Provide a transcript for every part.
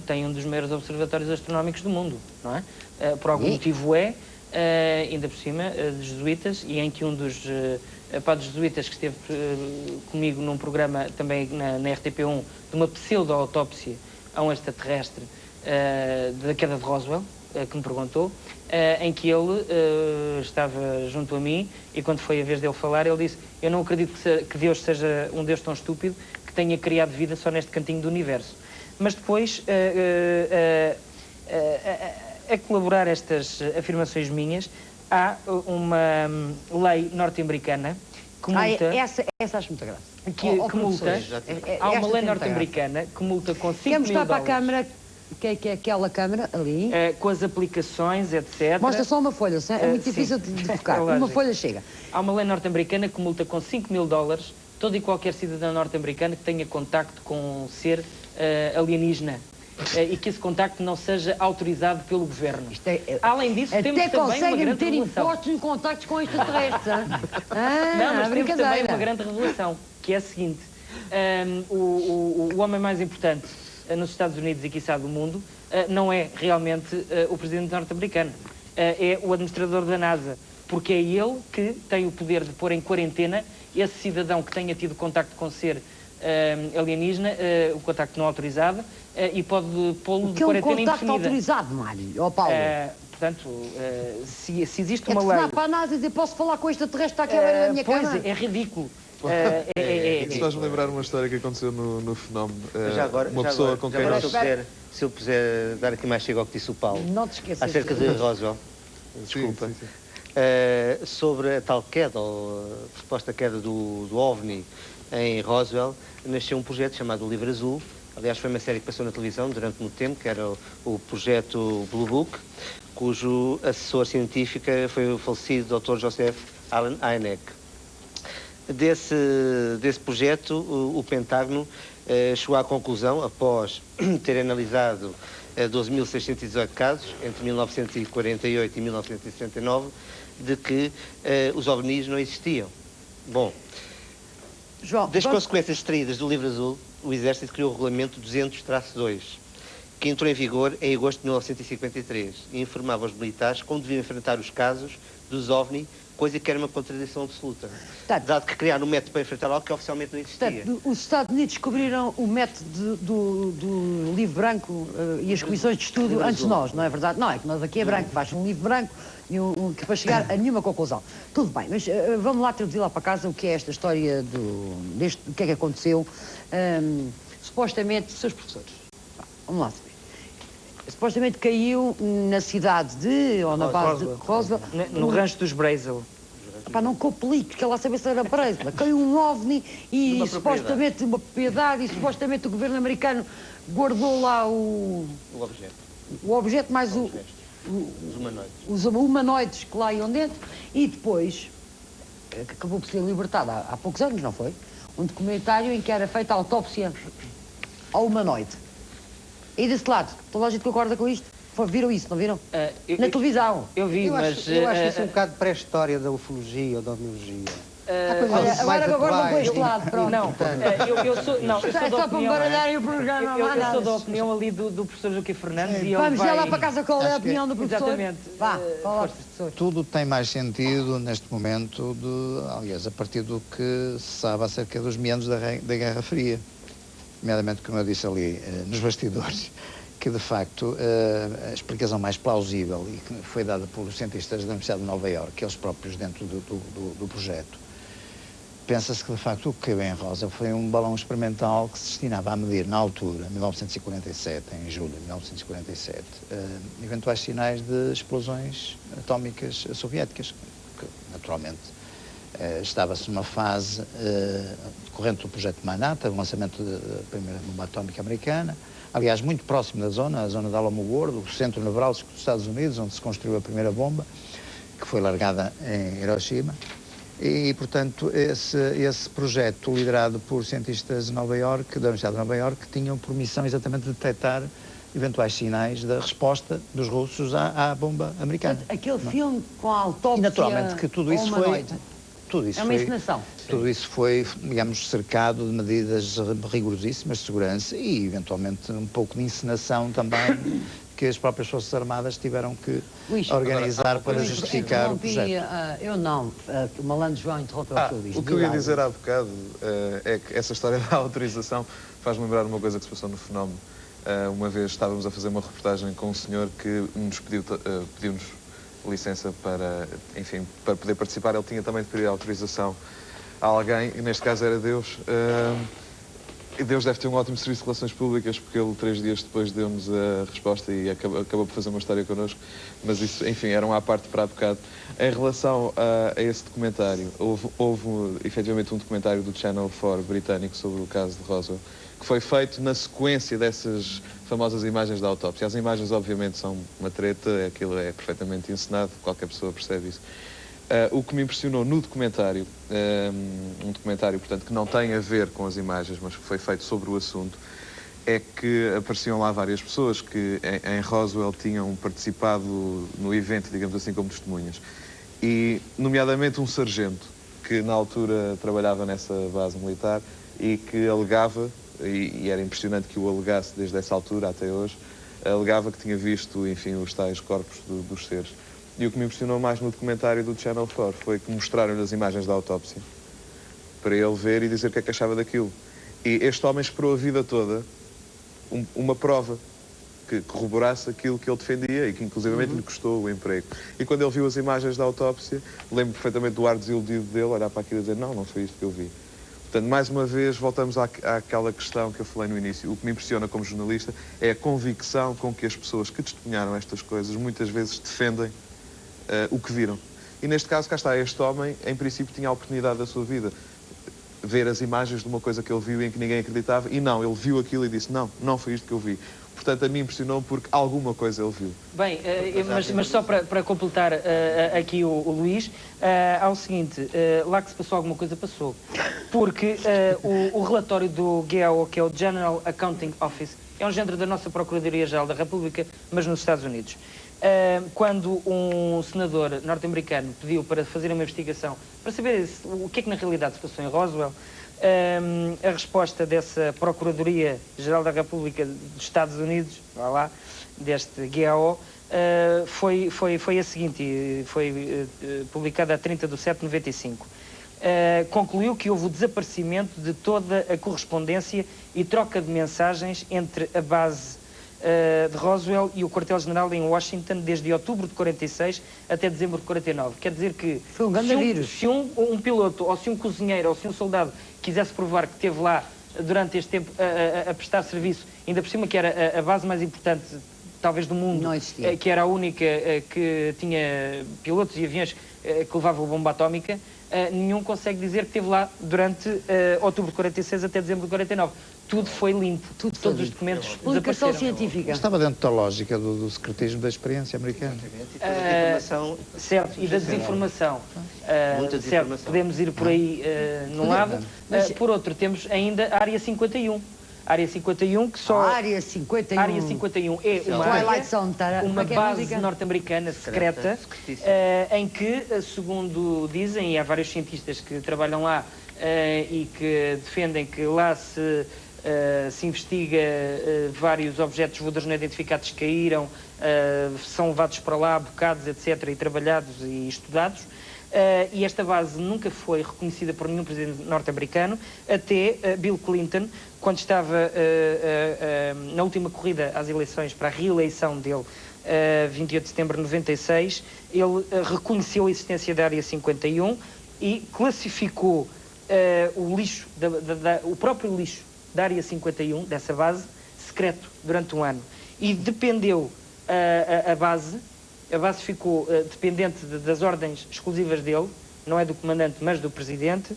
tem um dos maiores observatórios astronómicos do mundo, não é? Por algum motivo ainda por cima, de jesuítas, e em que um dos padres jesuítas que esteve comigo num programa também na RTP1 de uma pseudo-autópsia a um extraterrestre da queda de Roswell, que me perguntou, em que ele estava junto a mim, e quando foi a vez dele falar, ele disse: eu não acredito que Deus seja um Deus tão estúpido que tenha criado vida só neste cantinho do universo. Mas depois, a colaborar estas afirmações minhas, há uma lei norte-americana que multa... Essa acho muita graça. Que multa... Há uma lei norte-americana que multa com 5 mil dólares. Quer mostrar para a câmara, que é aquela câmara ali? Com as aplicações, etc. Mostra só uma folha, é muito difícil de focar. Uma folha chega. Há uma lei norte-americana que multa com 5 mil dólares todo e qualquer cidadão norte-americano que tenha contacto com um ser alienígena. E que esse contacto não seja autorizado pelo governo. Além disso, temos também uma grande revelação. Até conseguem meter impostos em contactos com extraterrestres. Não, mas temos também uma grande revelação, que é a seguinte. O homem mais importante nos Estados Unidos e, quiçá, do mundo, não é realmente o presidente norte-americano. É o administrador da NASA, porque é ele que tem o poder de pôr em quarentena esse cidadão que tenha tido contacto com ser alienígena, o contacto não autorizado, e pode pô-lo de quarentena indefinida. O que é um contacto autorizado, Mário? Ó, Paulo. Portanto, se existe uma lei... É para a NASA e dizer: posso falar com extraterrestre, está aqui a ver na minha cama? Pois, é ridículo. Isto faz-me lembrar uma história que aconteceu no Fenómeno. Uma pessoa com quem nós... Se eu puder dar aqui mais chego ao que disse o Paulo. Não te esqueças. Acerca de Roswell. Desculpa. Sim. Sobre a tal queda, ou a suposta queda do OVNI em Roswell, nasceu um projeto chamado Livro Azul. Aliás, foi uma série que passou na televisão durante muito tempo, que era o projeto Blue Book, cujo assessor científico foi o falecido Dr. Joseph Allen Hynek. Desse projeto, o Pentágono chegou à conclusão, após ter analisado 12.618 casos, entre 1948 e 1969, de que os OVNIs não existiam. Bom, João, das consequências extraídas do Livro Azul, o Exército criou o Regulamento 200-2, que entrou em vigor em agosto de 1953 e informava os militares como deviam enfrentar os casos dos OVNI, coisa que era uma contradição absoluta, dado que criaram um método para enfrentar algo que oficialmente não existia. Portanto, os Estados Unidos descobriram o método do livro branco e as comissões de estudo antes de nós, não é verdade? Não, é que nós aqui é branco, faz um livro branco que para chegar a nenhuma conclusão. Tudo bem, mas vamos lá traduzir lá para casa o que é esta história o que é que aconteceu. Supostamente, seus professores, vamos lá saber. Supostamente caiu na cidade ou na base de Roswell. No rancho dos Brazel. Não complique, porque ela sabia se era Brazel. Caiu um OVNI e supostamente uma propriedade, e supostamente o governo americano guardou lá o objeto. O objeto mais os humanoides que lá iam dentro, e depois, que acabou por ser libertado há poucos anos, não foi? Um documentário em que era feita a autópsia ao humanoide. E desse lado, toda a gente concorda com isto? Viram isso, não viram? Na televisão. Eu vi, mas... Eu acho isso um bocado pré-história da ufologia ou da ovniologia. Agora concordo com este lado, pronto. Não, eu sou da só para me baralharem o programa. Eu sou da opinião ali do professor Joaquim Fernandes. E vamos ver lá para casa qual é a opinião do professor. Exatamente. Vá, fala, professor. Tudo tem mais sentido neste momento, aliás, a partir do que se sabe acerca dos meandros da Guerra Fria. Nomeadamente, como eu disse ali, nos bastidores, que de facto a explicação mais plausível e que foi dada pelos cientistas da Universidade de Nova Iorque, eles próprios dentro do projeto, pensa-se que de facto o que caiu em Roswell foi um balão experimental que se destinava a medir na altura, 1947, em julho de 1947, eventuais sinais de explosões atómicas soviéticas, que naturalmente estava-se numa fase decorrente do projeto Manhattan, o lançamento da primeira bomba atómica americana, aliás, muito próximo da zona, a zona de Alamo Gordo, o centro nevrálgico dos Estados Unidos, onde se construiu a primeira bomba, que foi largada em Hiroshima. E, portanto, esse projeto, liderado por cientistas de Nova Iorque, da Universidade de Nova Iorque, tinham por missão exatamente de detectar eventuais sinais da resposta dos russos à bomba americana. Aquele filme com a autópsia... E, naturalmente, que tudo isso tudo isso É uma encenação. Tudo isso foi, digamos, cercado de medidas rigorosíssimas de segurança e, eventualmente, um pouco de encenação também que as próprias Forças Armadas tiveram que organizar para justificar o projeto. Eu não, o malandro João interrompeu o que eu disse. O que eu ia dizer há bocado é que essa história da autorização faz-me lembrar uma coisa que se passou no Fenómeno. Uma vez estávamos a fazer uma reportagem com um senhor que nos pediu-nos licença para, enfim, para poder participar. Ele tinha também de pedir autorização a alguém, e neste caso era Deus. E Deus deve ter um ótimo serviço de relações públicas, porque ele 3 dias depois deu-nos a resposta e acabou por fazer uma história connosco. Mas isso, enfim, era à parte para há bocado. Em relação a esse documentário, houve efetivamente um documentário do Channel 4 britânico sobre o caso de Roswell, que foi feito na sequência dessas famosas imagens da autópsia. As imagens, obviamente, são uma treta, aquilo é perfeitamente encenado, qualquer pessoa percebe isso. O que me impressionou no documentário, um documentário, portanto, que não tem a ver com as imagens, mas que foi feito sobre o assunto, é que apareciam lá várias pessoas que em Roswell tinham participado no evento, digamos assim, como testemunhas. E, nomeadamente, um sargento que na altura trabalhava nessa base militar e que alegava, e era impressionante que o alegasse desde essa altura até hoje, alegava que tinha visto, enfim, os tais corpos dos seres. E o que me impressionou mais no documentário do Channel 4 foi que mostraram-lhe as imagens da autópsia para ele ver e dizer o que é que achava daquilo. E este homem esperou a vida toda uma prova que corroborasse aquilo que ele defendia e que inclusivamente lhe custou o emprego. E quando ele viu as imagens da autópsia, lembro perfeitamente do ar desiludido dele, olhar para aquilo e dizer não foi isto que eu vi. Portanto, mais uma vez, voltamos àquela questão que eu falei no início. O que me impressiona como jornalista é a convicção com que as pessoas que testemunharam estas coisas muitas vezes defendem o que viram. E neste caso, cá está, este homem, em princípio, tinha a oportunidade da sua vida ver as imagens de uma coisa que ele viu em que ninguém acreditava, e não, ele viu aquilo e disse, não foi isto que eu vi. Portanto, a mim impressionou porque alguma coisa ele viu. Bem, mas só para completar aqui o Luís, há o seguinte, lá que se passou alguma coisa, passou. Porque o relatório do GAO, que é o General Accounting Office, é um género da nossa Procuradoria-Geral da República, mas nos Estados Unidos. Quando um senador norte-americano pediu para fazer uma investigação para saber o que é que na realidade se passou em Roswell, a resposta dessa Procuradoria-Geral da República dos Estados Unidos, vá lá, deste GAO, foi a seguinte, e foi publicada a 30/7/95. Concluiu que houve o desaparecimento de toda a correspondência e troca de mensagens entre a base de Roswell e o quartel-general em Washington desde outubro de 46 até dezembro de 49. Quer dizer que foi um grande vírus. Se um piloto, ou se um cozinheiro, ou se um soldado quisesse provar que esteve lá durante este tempo a prestar serviço, ainda por cima que era a base mais importante talvez do mundo, que era a única que tinha pilotos e aviões que levavam a bomba atómica, nenhum consegue dizer que esteve lá durante outubro de 46 até dezembro de 49. Tudo foi limpo, todos os documentos Publicação desapareceram. científica. Estava dentro da lógica do secretismo da experiência americana. Certo, e da desinformação. Muita certo, desinformação. podemos ir por aí num lado. Por outro, temos ainda a Área 51. Área 51, que só... Área 51. Área 51 é uma base norte-americana secreta, em que, segundo dizem, e há vários cientistas que trabalham lá e que defendem que lá se investiga vários objetos voadores não identificados que caíram, são levados para lá, bocados, etc., e trabalhados e estudados. E esta base nunca foi reconhecida por nenhum presidente norte-americano, até Bill Clinton, quando estava na última corrida às eleições para a reeleição dele, 28 de setembro de 96, ele reconheceu a existência da Área 51 e classificou o lixo, o próprio lixo da Área 51, dessa base, secreto durante um ano. E dependeu a base ficou dependente das ordens exclusivas dele, não é do comandante, mas do presidente,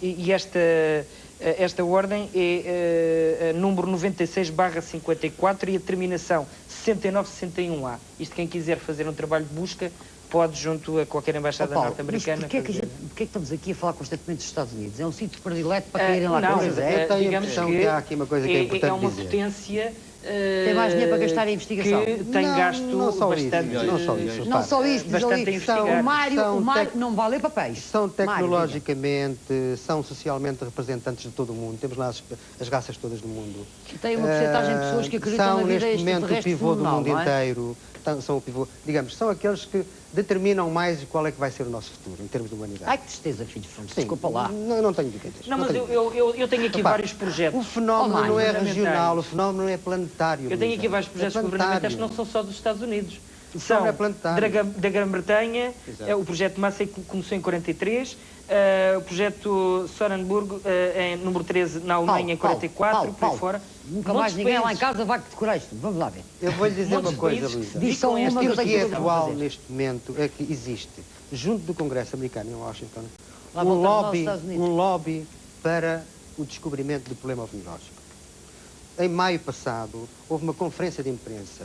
e esta ordem é número 96/54 e a terminação 6961A. Isto, quem quiser fazer um trabalho de busca, pode, junto a qualquer embaixada norte-americana. Mas porquê que estamos aqui a falar constantemente dos Estados Unidos? É um sítio predileto para caírem lá coisas? Digamos que há aqui uma coisa que é importante uma dizer. potência Tem mais dinheiro para gastar em investigação. Que tem gasto não só isso, bastante... não só isso. Não só isso, diz Bastante ali, a investigar. o Mário não vai ler papéis. São Mário, diga. tecnologicamente, são socialmente representantes de todo o mundo. Temos lá as raças todas do mundo. Tem uma porcentagem de pessoas que acreditam na vida São, neste momento, o extraterrestre pivô do fenomenal, mundo não é? inteiro. São o pivô, digamos, são aqueles que determinam mais qual é que vai ser o nosso futuro, em termos de humanidade. Ai, que tristeza, filho de Fontes, Sim, desculpa lá. Não tenho dúvidas. Não, mas tenho eu tenho aqui Repare, vários projetos. O fenómeno Mário, não é fundamentais. regional, o fenómeno não é planetário. Eu tenho aqui Luísa. vários projetos É governamentais que planetário. não são só dos Estados Unidos. O São fenómeno é planetário. da Grã-Bretanha, Exato. o projeto Massey começou em 43, o projeto Sorenburg, em número 13, na Alemanha, em 44, por aí fora. Nunca Montes mais de ninguém lá em países. casa vai que decorar isto. Vamos lá ver. Eu vou-lhe dizer Montes uma de coisa, países que Luísa. se Diz só dedicam a uma esta que eu Aquilo tenho que é coisa para atual fazer. neste momento é que existe, junto do Congresso americano em Washington, Lá um voltamos aos lobby, Estados Unidos. um lobby para o descobrimento do problema ovnilógico. Em maio passado, houve uma conferência de imprensa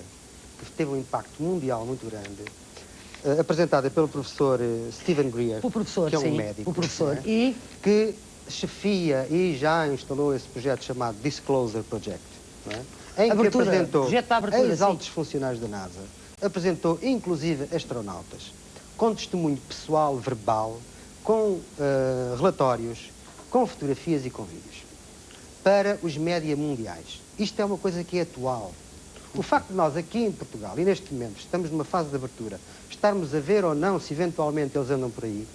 que teve um impacto mundial muito grande, apresentada pelo professor Stephen Greer, O professor, que é um sim. médico, O professor. não é? E que chefia e já instalou esse projeto chamado Disclosure Project, não é? Em Abertura, que apresentou projeto da abertura, ex sim. altos funcionários da NASA, apresentou inclusive astronautas, com testemunho pessoal, verbal, com relatórios, com fotografias e com vídeos, para os média mundiais. Isto é uma coisa que é atual. O facto de nós aqui em Portugal, e neste momento estamos numa fase de abertura, estarmos a ver ou não se eventualmente eles andam por aí,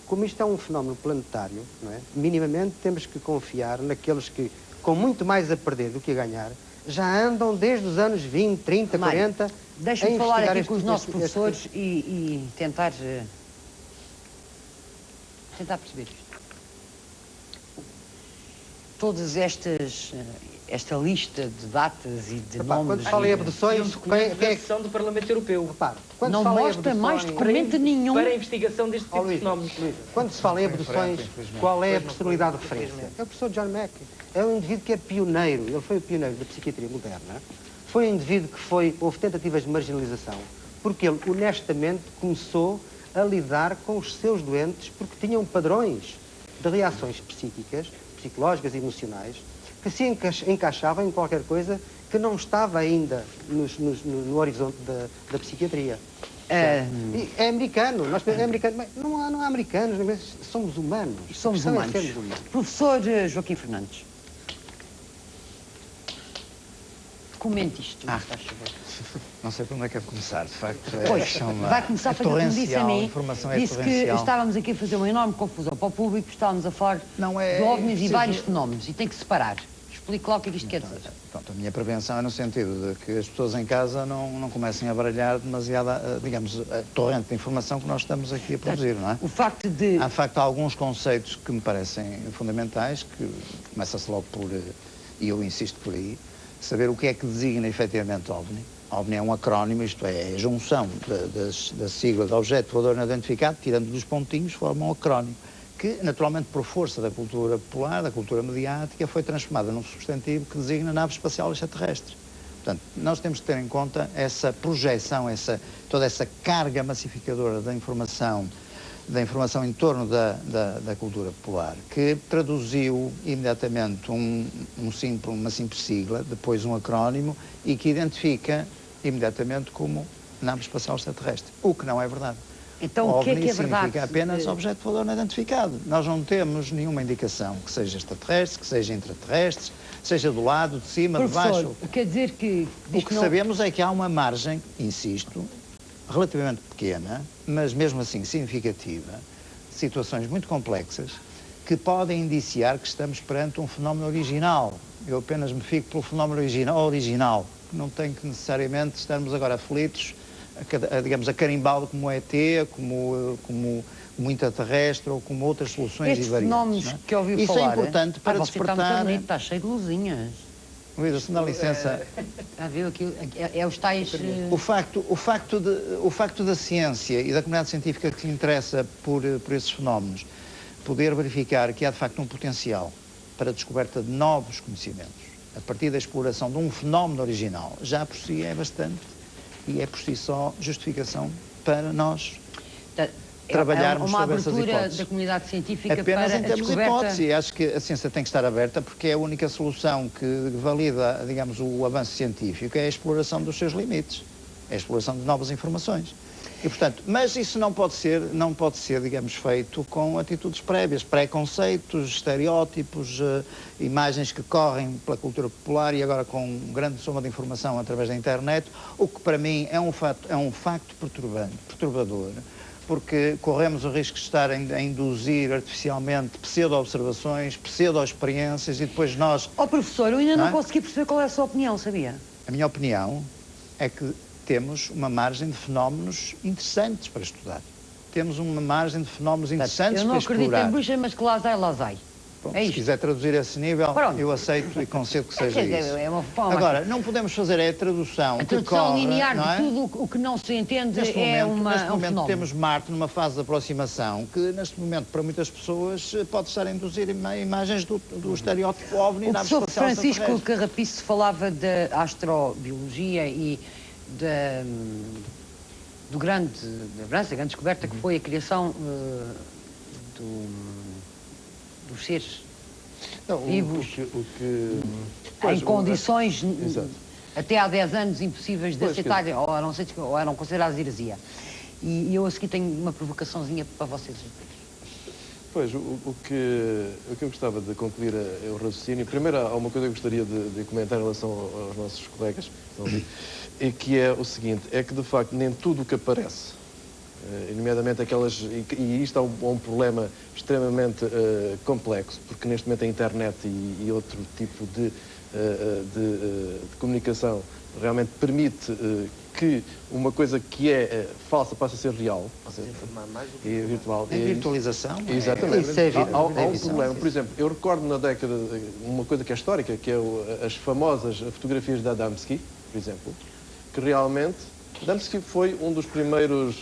como isto é um fenómeno planetário, não é? Minimamente temos que confiar naqueles que, com muito mais a perder do que a ganhar, já andam desde os anos 20, 30, Mário, 40... deixa-me a falar investigar aqui com os nossos este- professores e tentar perceber isto. Todas esta lista de datas e de Repare, nomes... quando se fala em e- abduções, Um documento quem é da que... sessão do Parlamento Europeu. Repare, quando Não se fala em mostra mais abduções- documento nenhum. Para a investigação deste tipo de Luísa, fenómenos. Luísa, quando se fala em abduções, qual é a personalidade de referência? É o professor John Mack. É um indivíduo que é pioneiro, ele foi o pioneiro da psiquiatria moderna. Foi um indivíduo que houve tentativas de marginalização, porque ele honestamente começou a lidar com os seus doentes porque tinham padrões de reações psíquicas, psicológicas e emocionais, que se encaixavam em qualquer coisa que não estava ainda no horizonte da psiquiatria. E é americano, é americano, mas não há americanos, somos humanos. Somos A questão é humanos. sermos humanos. Professor Joaquim Fernandes. Comente isto, se faz favor. Não sei por onde é que é de começar, de facto. Pois, vai começar a fazer como disse a mim. Informação é Disse que torrencial. estávamos aqui a fazer uma enorme confusão para o público, estávamos a falar Não é- de ovnis e preciso- vários fenómenos, e tem que separar. Explique lá o que é que isto quer dizer. Pronto, a minha prevenção é no sentido de que as pessoas em casa não comecem a baralhar demasiada, digamos, a torrente de informação que nós estamos aqui a produzir, não é? O facto de... Há, de facto, alguns conceitos que me parecem fundamentais, que começa-se logo por, e eu insisto por aí, saber o que é que designa efetivamente OVNI. OVNI é um acrónimo, isto é a junção da sigla de objeto voador não identificado, tirando dos pontinhos, forma um acrónimo, que, naturalmente, por força da cultura popular, da cultura mediática, foi transformada num substantivo que designa nave espacial extraterrestre. Portanto, nós temos que ter em conta essa projeção, toda essa carga massificadora da informação em torno da cultura popular, que traduziu imediatamente uma simples sigla, depois um acrónimo, e que identifica imediatamente como nave espacial extraterrestre, o que não é verdade. Então, o que é OVNI verdade? significa apenas objeto voador não identificado. Nós não temos nenhuma indicação que seja extraterrestre, que seja intraterrestre, seja do lado, de cima, de Professor, baixo. quer dizer que... O que sabemos é que há uma margem, insisto, relativamente pequena, mas mesmo assim significativa, de situações muito complexas, que podem indiciar que estamos perante um fenómeno original. Eu apenas me fico pelo fenómeno original. Não tem que necessariamente estarmos agora aflitos, digamos, a carimbá-lo como ET, como intraterrestre ou como outras soluções Estes e variantes. fenómenos Não é? que ouviu Isso falar... é importante para você está despertar... muito bonito, está cheio de luzinhas. Luísa, se me dá licença... Está a ver aquilo? É os tais... O facto da ciência e da comunidade científica que se interessa por esses fenómenos poder verificar que há de facto um potencial para a descoberta de novos conhecimentos a partir da exploração de um fenómeno original, já por si é bastante e é por si só justificação para nós trabalharmos uma sobre essas abertura hipóteses. da comunidade científica Apenas para em a termos de descoberta... hipótese. E acho que a ciência tem que estar aberta porque é a única solução que valida, digamos, o avanço científico, é a exploração dos seus limites, é a exploração de novas informações. E, portanto, mas isso não pode ser, digamos, feito com atitudes prévias, preconceitos, estereótipos, imagens que correm pela cultura popular e agora com grande soma de informação através da internet, o que para mim é um facto perturbador, porque corremos o risco de estar a induzir artificialmente pseudo-observações, pseudo-experiências e depois nós... Professor, eu ainda não consegui perceber qual é a sua opinião, sabia? A minha opinião é que temos uma margem de fenómenos interessantes para estudar. Temos uma margem de fenómenos interessantes para explorar. Eu não acredito em bruxas, mas que lá sai. Bom, é se isto. quiser traduzir a esse nível, Pronto. eu aceito e concedo que seja isso. É uma forma... Agora, não podemos fazer a tradução A que tradução corre, linear não é? de tudo o que não se entende Neste é momento, um neste momento fenómeno. temos Marte numa fase de aproximação que, neste momento, para muitas pessoas, pode estar a induzir imagens do estereótipo OVNI O na nave professor espacial Francisco extraterrestre. Carrapiço falava da astrobiologia e da grande descoberta que foi a criação dos seres vivos em condições até há 10 anos impossíveis de aceitarem, ou eram consideradas heresia. E eu a seguir tenho uma provocaçãozinha para vocês. Pois, o que eu gostava de concluir é o raciocínio. Primeiro, há uma coisa que eu gostaria de comentar em relação aos nossos colegas, e que é o seguinte, é que de facto nem tudo o que aparece, nomeadamente aquelas, e isto é um problema extremamente complexo, porque neste momento a internet e outro tipo de comunicação realmente permite que uma coisa que é falsa passe a ser real, e virtual. A virtualização. Exatamente. Isso é evidente. Há um problema. Por exemplo, eu recordo na década, uma coisa que é histórica, que é as famosas fotografias de Adamski, por exemplo, que realmente Adamski foi um dos primeiros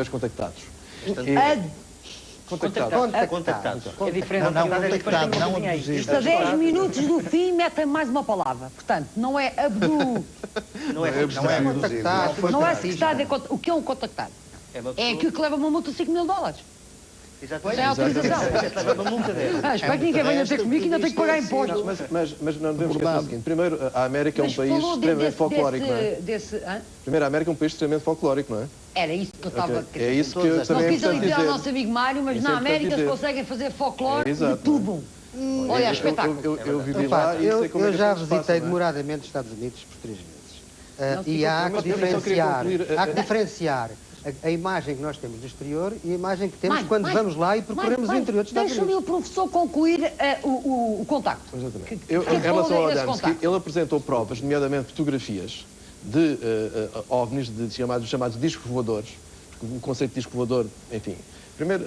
contactados. Contactados. É diferente. Não, contactado, não abduzido. Isto a 10 minutos do fim metem mais uma palavra. Portanto, não é abdu... Não é Contactado. Não é secretado, o que é um contactado? É aquilo que leva uma multa de 5 mil dólares. Sem autorização. Espero que ninguém venha ter comigo que ainda tem que pagar impostos. Mas não devemos esquecer o seguinte. Primeiro, a América é um país extremamente folclórico, não é? Primeiro, a América é um país extremamente folclórico, não é? Era isso que eu estava... É isso que eu também Não quis quero aliviar dizer. o nosso amigo Mário, mas Isso na é importante América se dizer. conseguem fazer folclore de Exato. tudo. Olha, é espetáculo. Eu vivi lá e sei como é Eu que já as coisas se visitei passam, não é? demoradamente os Estados Unidos por 3 meses. Não, E há mas que eu só queria concluir, diferenciar a imagem que nós temos do exterior e a imagem que temos Mãe, quando mãe, vamos lá e percorremos o interior dos Estados Deixa-me Unidos. o professor concluir o contacto. Exatamente. Que Em relação ao esse Adamski, contacto? ele apresentou provas, nomeadamente fotografias de OVNIs, chamados discos voadores. O conceito de disco voador, enfim. Primeiro,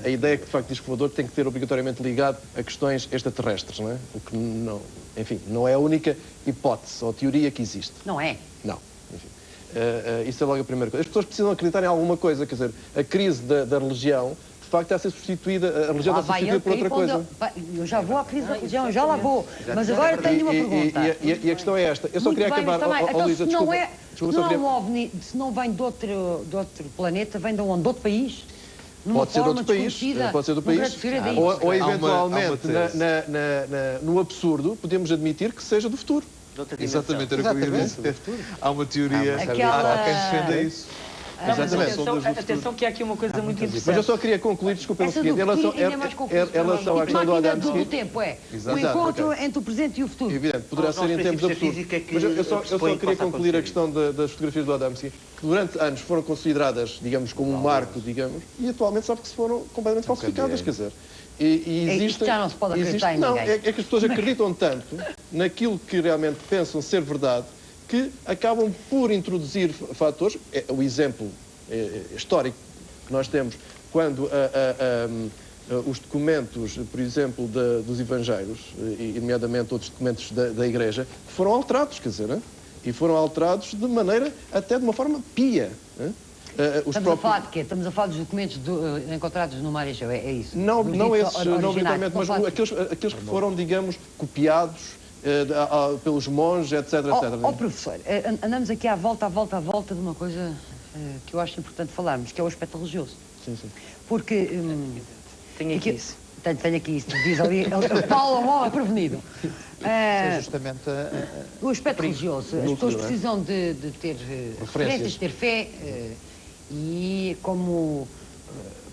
a ideia é que, de facto, disco voador tem que ter obrigatoriamente ligado a questões extraterrestres, não é? O que não, enfim, não é a única hipótese ou teoria que existe. Não é? Não. Enfim. Isso é logo a primeira coisa. As pessoas precisam acreditar em alguma coisa, quer dizer, a crise da religião, de facto, está a ser substituída, a religião Lá está a ser vai substituída por outra coisa. Eu já vou à crise da religião, já lá vou. Mas agora tenho uma pergunta. E a questão é esta. Eu só Muito queria bem, acabar... mas também, então, Luísa, se não desculpa. é, Desculpa, se só não é queria- um OVNI, se não vem de outro planeta, vem de onde? De outro país? Numa Pode ser de forma outro país, desconhecida? pode ser do Não quero país, referir a isso. ou Há uma eventualmente tese. no absurdo podemos admitir que seja do futuro. Exatamente, era o que eu ia dizer. Há uma teoria, Aquela- há quem defenda isso. Não, mas Exatamente. atenção que há aqui uma coisa muito Mas eu interessante. só queria concluir, desculpem o Essa seguinte, do em relação, futuro ainda é mais confuso. em relação à questão do máquina do Adamski, tempo, é. Exato. O encontro ok. entre o presente e o futuro. evidente, poderá Aos ser em tempos princípios da absurdos. física que Mas eu só pressupõem que queria possa concluir a acontecer questão das fotografias do Adamski, que durante anos foram consideradas, digamos, como um marco, digamos, e atualmente sabe que se foram completamente falsificadas, quer dizer. E Isto existem, já não se pode acreditar em não, ninguém. é que as pessoas acreditam tanto naquilo que realmente pensam ser verdade, que acabam por introduzir fatores, o exemplo histórico que nós temos, quando os documentos, por exemplo, dos Evangelhos, e nomeadamente outros documentos da Igreja, foram alterados, quer dizer, né? E foram alterados de maneira, até de uma forma pia. Né? Estamos a falar de quê? Estamos a falar dos documentos encontrados no Mar Egeu, é isso? Não, Dos não livros esses, não originais. literalmente, mas Estamos a falar de- aqueles que foram, digamos, copiados pelos monges, etc, etc. Ó professor, andamos aqui à volta de uma coisa que eu acho importante falarmos, que é o aspecto religioso. sim, sim. Porque... Tenho aqui isso. Tenho aqui isso, diz ali, o Paulo mal é prevenido. É justamente O aspecto religioso, as pessoas precisam de ter referências, de ter fé, e como,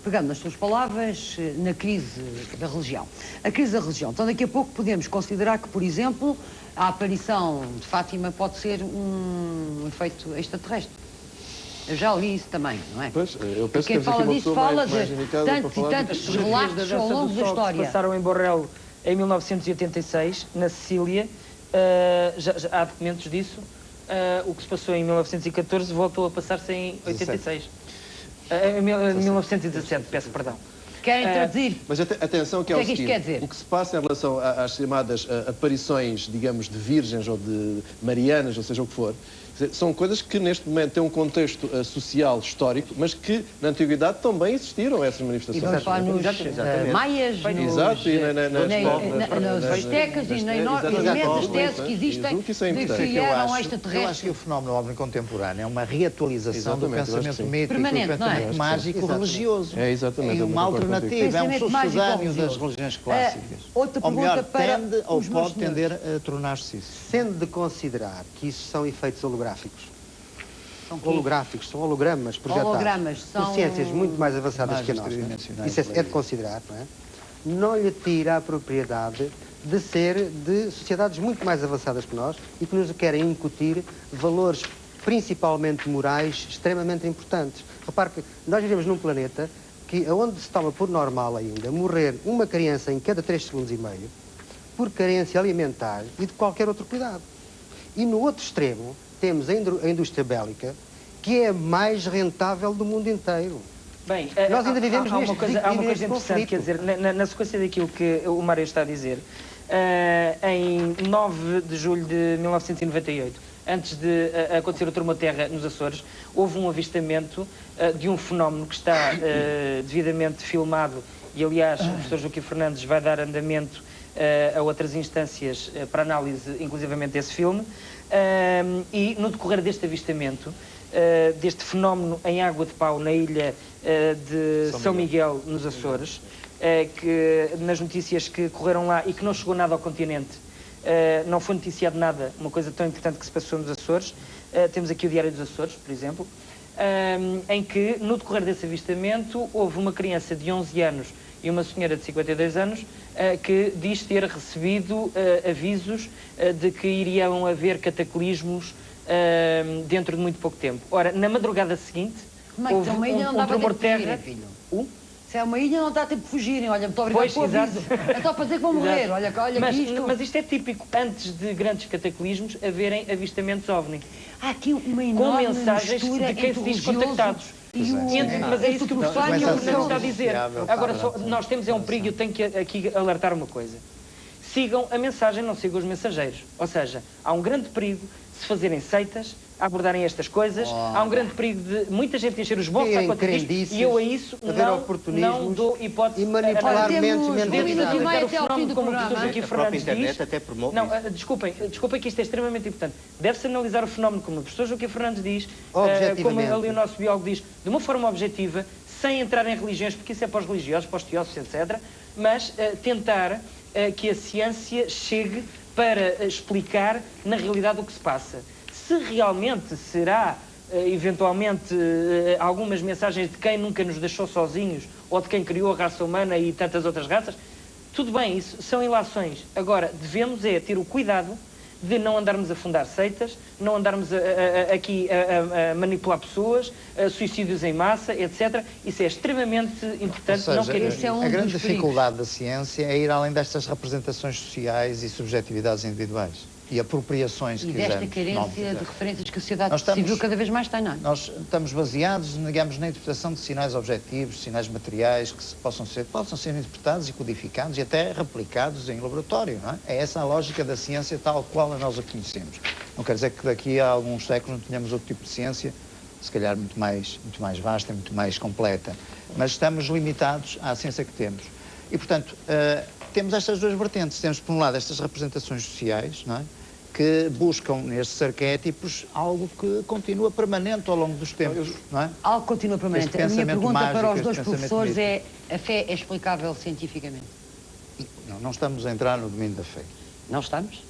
pegando nas suas palavras, na crise da religião. A crise da religião. Então daqui a pouco podemos considerar que, por exemplo, a aparição de Fátima pode ser um efeito extraterrestre. Eu já li isso também, não é? Pois, eu penso quem que temos aqui fala uma disso pessoa fala mais de indicada para tantos e falar tantos disso. relatos ao longo da história. Que passaram em Borrell em 1986, na Sicília, já há documentos disso. O que se passou em 1914 voltou a passar-se em 86. Em 1917, peço perdão. Querem traduzir? Mas atenção que é o que é que isto seguinte, quer dizer? o que se passa em relação às chamadas aparições, digamos, de virgens ou de marianas, ou seja o que for, são coisas que neste momento têm um contexto social, histórico, mas que na antiguidade também existiram essas E manifestações. vamos falar nos maias, Exato, e nos aztecas e nas imensas teses que existem de que eram eu acho extraterrestres. que o fenómeno OVNI contemporâneo é uma reatualização do Exatamente, eu acho que pensamento sim. mítico, do Permanente, não é? pensamento mágico religioso. É, exatamente, E eu uma concordo alternativa, é um Pensamento mágico sucedâneo das religioso. religiões clássicas. Outra Ou melhor, pergunta para tende ou os meus pode tender a tornar-se isso. Sendo de considerar que isso são efeitos holográficos, São são hologramas projetados Hologramas são por ciências muito mais avançadas que a nossa. tridimensionais. Isso é de considerar, não é? Não lhe tira a propriedade de ser de sociedades muito mais avançadas que nós e que nos querem incutir valores principalmente morais extremamente importantes. Repare que nós vivemos num planeta que, onde se toma por normal ainda morrer uma criança em cada 3 segundos e meio por carência alimentar e de qualquer outro cuidado. E no outro extremo temos a indústria bélica, que é a mais rentável do mundo inteiro. Bem, Nós ainda vivemos há uma coisa neste interessante, conflito. quer dizer, na sequência daquilo que o Mário está a dizer, em 9 de julho de 1998, antes de acontecer o terremoto nos Açores, houve um avistamento de um fenómeno que está devidamente filmado e, aliás, o professor Joaquim Fernandes vai dar andamento a outras instâncias para análise, inclusivamente desse filme, e no decorrer deste avistamento, deste fenómeno em água de pau na ilha de São Miguel, nos Açores, que nas notícias que correram lá e que não chegou nada ao continente, não foi noticiado nada, uma coisa tão importante que se passou nos Açores. Temos aqui o Diário dos Açores, por exemplo, em que no decorrer desse avistamento houve uma criança de 11 anos e uma senhora de 52 anos que diz ter recebido avisos de que iriam haver cataclismos dentro de muito pouco tempo. Ora, na madrugada seguinte, houve um tremor de terra. Se é uma ilha, não dá tempo de fugirem. Olha, muito obrigado pelo aviso. É só para dizer que vão morrer. Olha mas isto é típico, antes de grandes cataclismos, haverem avistamentos OVNI. Há aqui uma enorme com mensagens de quem se diz contactados. Mas é isso que o professor está a dizer. Agora, nós temos um perigo, eu tenho que aqui alertar uma coisa. Sigam a mensagem, não sigam os mensageiros. Ou seja, há um grande perigo de se fazerem seitas, a abordarem estas coisas. Há um grande perigo de muita gente encher os bolsos a quanto disto, e eu a isso não dou hipótese. E manipular mentes fenómeno, como o professor Joaquim Fernandes diz. Até promove não, desculpem que isto é extremamente importante. Deve-se analisar o fenómeno, como o professor Joaquim Fernandes diz, como ali o nosso biólogo diz, de uma forma objetiva, sem entrar em religiões, porque isso é para os religiosos, para os teósofos, etc., mas tentar que a ciência chegue para explicar na realidade o que se passa. Se realmente será, eventualmente, algumas mensagens de quem nunca nos deixou sozinhos, ou de quem criou a raça humana e tantas outras raças, tudo bem, isso são ilações. Agora, devemos ter o cuidado de não andarmos a fundar seitas, não andarmos aqui a manipular pessoas, suicídios em massa, etc. Isso é extremamente importante. Ou seja, não queremos. a grande dificuldade da ciência é ir além destas representações sociais e subjetividades individuais e apropriações que e desta carência de referências que a sociedade civil cada vez mais tem, não é? Nós estamos baseados, digamos, na interpretação de sinais objetivos, sinais materiais que possam ser interpretados e codificados e até replicados em laboratório, não é? É essa a lógica da ciência tal qual nós a conhecemos. Não quer dizer que daqui a alguns séculos não tenhamos outro tipo de ciência, se calhar muito mais vasta e muito mais completa, mas estamos limitados à ciência que temos. E, portanto, temos estas duas vertentes. Temos, por um lado, estas representações sociais, não é? que buscam nestes arquétipos algo que continua permanente ao longo dos tempos, não é? Algo continua permanente. Este A minha pensamento pergunta mágico, para os este dois pensamento professores é: místico. a fé é explicável cientificamente? Não estamos a entrar no domínio da fé. Não estamos?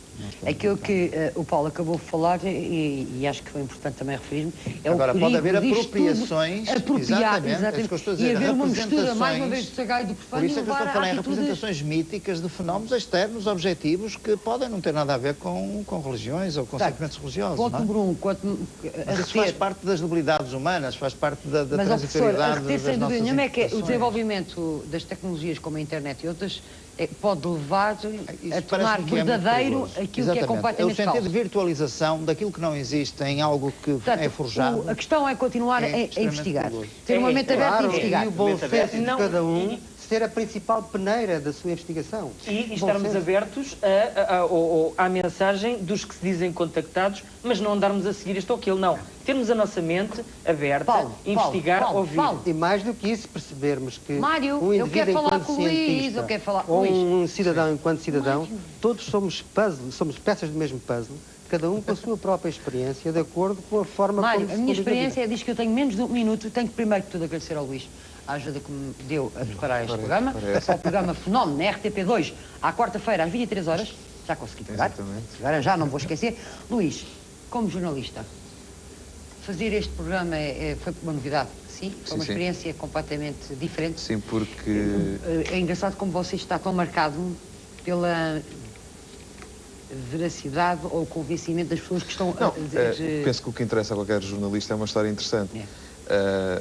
Aquilo que o Paulo acabou de falar, e acho que foi importante também referir-me, é Agora, o perigo pode haver disto apropriações, tudo, apropriar, exatamente, é isso que eu estou a e dizer, haver uma mistura, mais uma representações. vez, do sagrado e do Por profano e isso é que eu levar estou a falar a em atitude... representações míticas de fenómenos externos, objetivos, que podem não ter nada a ver com religiões ou com sentimentos religiosos. Ponto não é? número 1, quanto Mas isso faz parte das debilidades humanas, faz parte da Mas, ó, professor, a transitoriedade reter das sem dúvida nossas nenhuma é que o interpretações. desenvolvimento das tecnologias como a internet e outras pode levar a Isso tornar parece-me que é muito verdadeiro perigoso. aquilo que é Exatamente. completamente É o sentido falso. de virtualização daquilo que não existe em algo que Portanto, é forjado. a questão é continuar é a extremamente investigar. perigoso. Ter uma mente aberta e Claro, investigar. e o bom senso de Não, cada um ser a principal peneira da sua investigação. E Bom estarmos senso. abertos à mensagem dos que se dizem contactados, mas não andarmos a seguir isto ou aquilo, não. Termos a nossa mente aberta, Paulo, investigar, Paulo, ouvir. Paulo. E mais do que isso, percebermos que Mário, um eu indivíduo quero falar enquanto com o Luís, cientista eu quero falar- ou Luís. um cidadão enquanto cidadão, todos somos puzzle, somos peças do mesmo puzzle, cada um com a sua própria experiência, de acordo com a forma Mário, como a se minha conduz na experiência diz que eu tenho menos de um minuto. Tenho que primeiro que tudo agradecer ao Luís a ajuda que me deu a preparar este programa. É o programa Fenómeno, na RTP2, à quarta-feira, às 23 horas. Já consegui pegar. Exatamente. Agora já não vou esquecer. Luís, como jornalista, fazer este programa foi uma novidade, sim? Foi uma Sim. experiência completamente diferente. Sim, porque É engraçado como você está tão marcado pela veracidade ou convencimento das pessoas que estão não, a dizer... penso que o que interessa a qualquer jornalista é uma história interessante.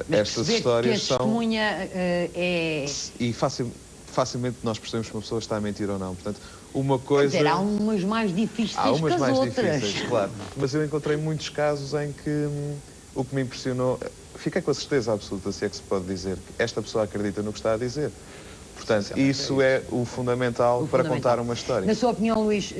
Mas Estas perceber histórias que a são... testemunha é... E facilmente nós percebemos se uma pessoa está a mentir ou não. Portanto, uma Quer coisa... dizer, há umas mais difíceis Há umas que as mais outras. difíceis, claro. Mas eu encontrei muitos casos em que o que me impressionou... Fiquei com a certeza absoluta, se é que se pode dizer, que esta pessoa acredita no que está a dizer. Portanto, isso é o fundamental para contar uma história. Na sua opinião, Luís,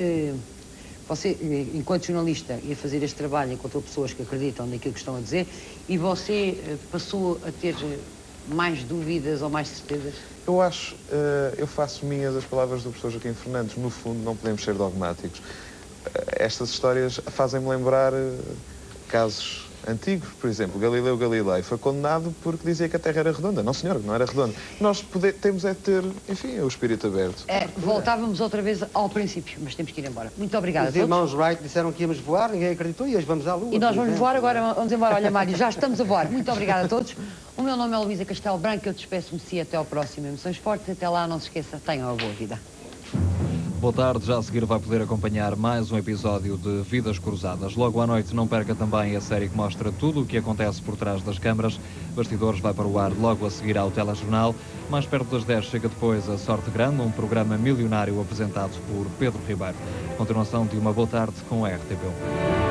você, enquanto jornalista, ia fazer este trabalho, encontrou pessoas que acreditam naquilo que estão a dizer, e você passou a ter mais dúvidas ou mais certezas? Eu faço minhas as palavras do professor Joaquim Fernandes. No fundo, não podemos ser dogmáticos. Estas histórias fazem-me lembrar casos antigos. Por exemplo, Galileu Galilei foi condenado porque dizia que a Terra era redonda. Não, senhor, que não era redonda. Nós temos é de ter, enfim, o espírito aberto. Voltávamos outra vez ao princípio, mas temos que ir embora. Muito obrigada a Os todos. irmãos Wright disseram que íamos voar, ninguém acreditou e hoje vamos à Lua. E nós por vamos exemplo. voar agora, vamos embora. Olha, Mário, já estamos a voar. Muito obrigada a todos. O meu nome é Luísa Castelo Branco, eu despeço-me e até ao próximo Emoções Fortes. Até lá, não se esqueça, tenham uma boa vida. Boa tarde, já a seguir vai poder acompanhar mais um episódio de Vidas Cruzadas. Logo à noite não perca também a série que mostra tudo o que acontece por trás das câmaras. Bastidores vai para o ar logo a seguir ao telejornal. Mais perto das 10 chega depois a Sorte Grande, um programa milionário apresentado por Pedro Ribeiro. Continuação de uma boa tarde com a RTP1.